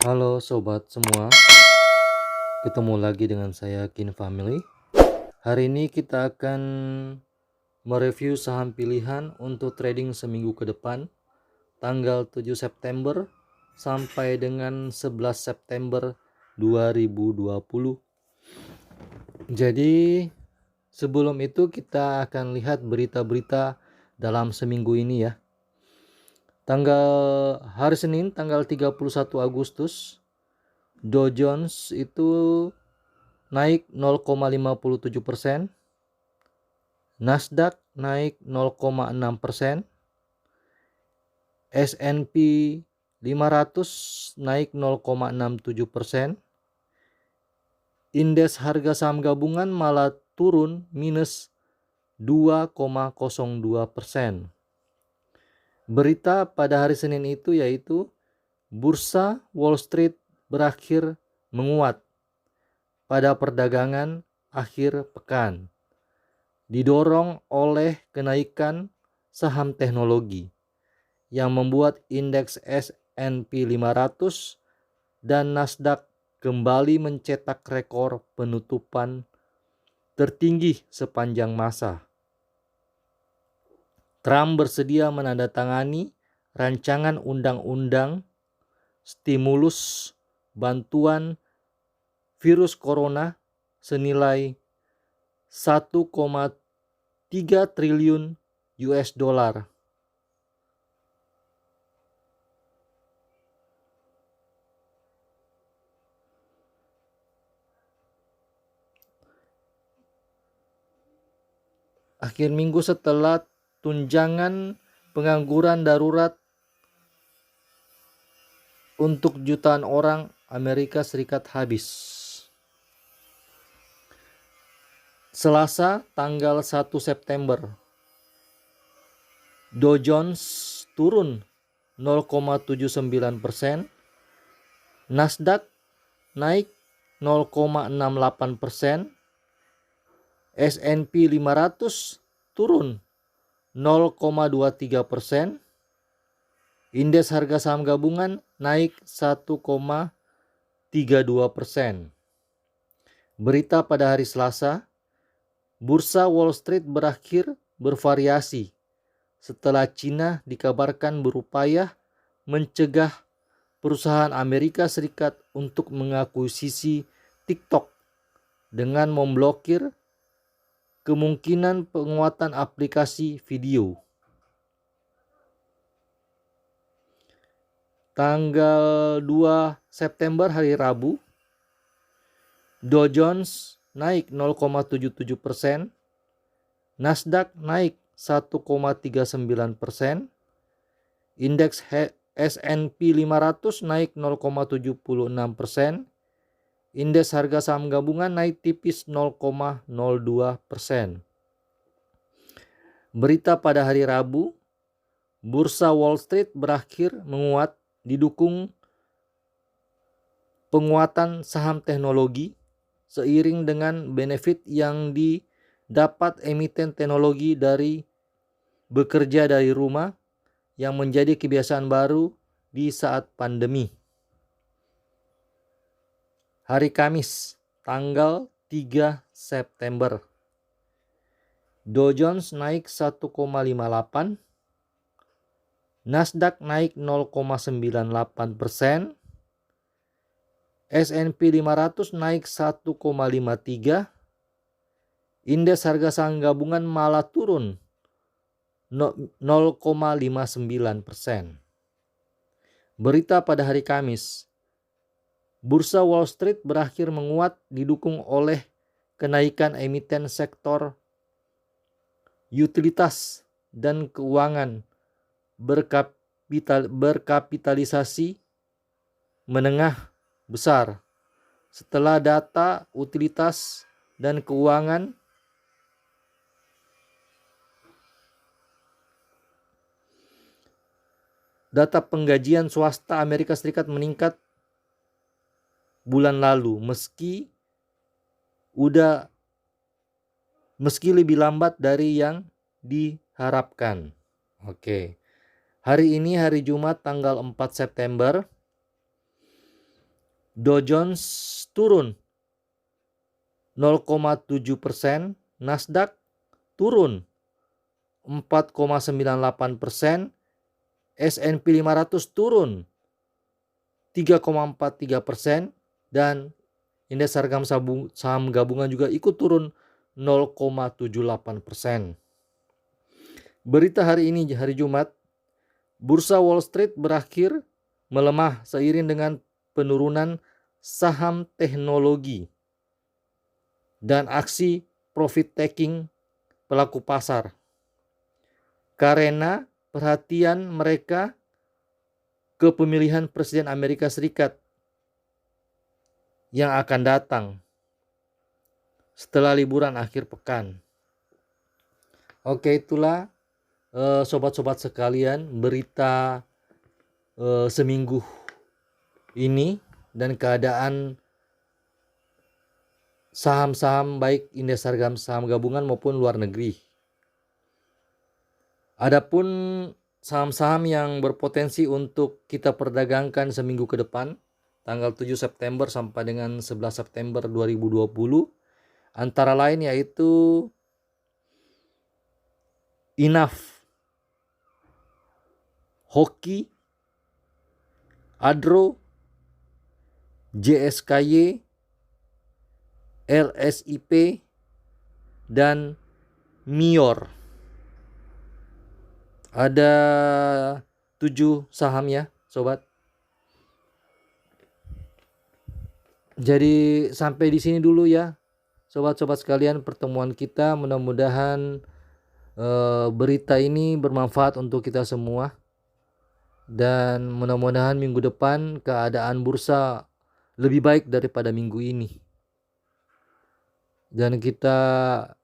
Halo sobat semua, ketemu lagi dengan saya Kin Family. Hari ini kita akan mereview saham pilihan untuk trading seminggu ke depan, tanggal 7 September sampai dengan 11 September 2020. Jadi sebelum itu kita akan lihat berita-berita dalam seminggu ini ya. Hari Senin tanggal 31 Agustus, Dow Jones itu naik 0,57%, Nasdaq naik 0,6%, S&P 500 naik 0,67%, indeks harga saham gabungan malah turun minus 2,02%. Berita pada hari Senin itu yaitu Bursa Wall Street berakhir menguat pada perdagangan akhir pekan, didorong oleh kenaikan saham teknologi yang membuat indeks S&P 500 dan Nasdaq kembali mencetak rekor penutupan tertinggi sepanjang masa. Trump bersedia menandatangani rancangan undang-undang stimulus bantuan virus corona senilai 1,3 triliun US dollar. Akhir minggu setelah tunjangan pengangguran darurat untuk jutaan orang Amerika Serikat habis. Selasa tanggal 1 September, Dow Jones turun 0,79%, Nasdaq naik 0,68%, S&P 500 turun 0,23%, indeks harga saham gabungan naik 1,32%. Berita pada hari Selasa, Bursa Wall Street berakhir bervariasi setelah Cina dikabarkan berupaya mencegah perusahaan Amerika Serikat untuk mengakuisisi TikTok dengan memblokir kemungkinan penguatan aplikasi video. Tanggal 2 September hari Rabu, Dow Jones naik 0,77%, Nasdaq naik 1,39%, indeks S&P 500 naik 0,76%, indeks harga saham gabungan naik tipis 0,02%. Berita pada hari Rabu, Bursa Wall Street berakhir menguat didukung penguatan saham teknologi seiring dengan benefit yang didapat emiten teknologi dari bekerja dari rumah yang menjadi kebiasaan baru di saat pandemi. Hari Kamis, tanggal 3 September, Dow Jones naik 1,58%, Nasdaq naik 0,98%, S&P 500 naik 1,53%, indeks harga saham gabungan malah turun 0,59%. Berita pada hari Kamis, Bursa Wall Street berakhir menguat didukung oleh kenaikan emiten sektor utilitas dan keuangan berkapitalisasi menengah besar setelah data utilitas dan keuangan data penggajian swasta Amerika Serikat meningkat bulan lalu meski lebih lambat dari yang diharapkan. Oke. Hari ini hari Jumat tanggal 4 September, Dow Jones turun 0,7%, Nasdaq turun 4,98%, S&P 500 turun 3,43%, dan indeks harga saham gabungan juga ikut turun 0,78%. Berita hari ini, hari Jumat, Bursa Wall Street berakhir melemah seiring dengan penurunan saham teknologi dan aksi profit taking pelaku pasar karena perhatian mereka ke pemilihan Presiden Amerika Serikat yang akan datang setelah liburan akhir pekan. Oke, itulah sobat-sobat sekalian berita seminggu ini dan keadaan saham-saham baik indeks harga saham gabungan maupun luar negeri. Adapun saham-saham yang berpotensi untuk kita perdagangkan seminggu ke depan, tanggal 7 September sampai dengan 11 September 2020, antara lain yaitu Inaf, Hoki, Adro, JSKY, LSIP, dan Mior. Ada 7 saham ya sobat. Jadi sampai di sini dulu ya sobat-sobat sekalian pertemuan kita. Mudah-mudahan berita ini bermanfaat untuk kita semua, dan mudah-mudahan minggu depan keadaan bursa lebih baik daripada minggu ini dan kita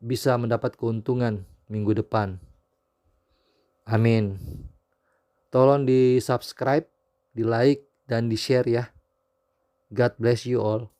bisa mendapat keuntungan minggu depan. Amin. Tolong di subscribe, di like, dan di share ya. God bless you all.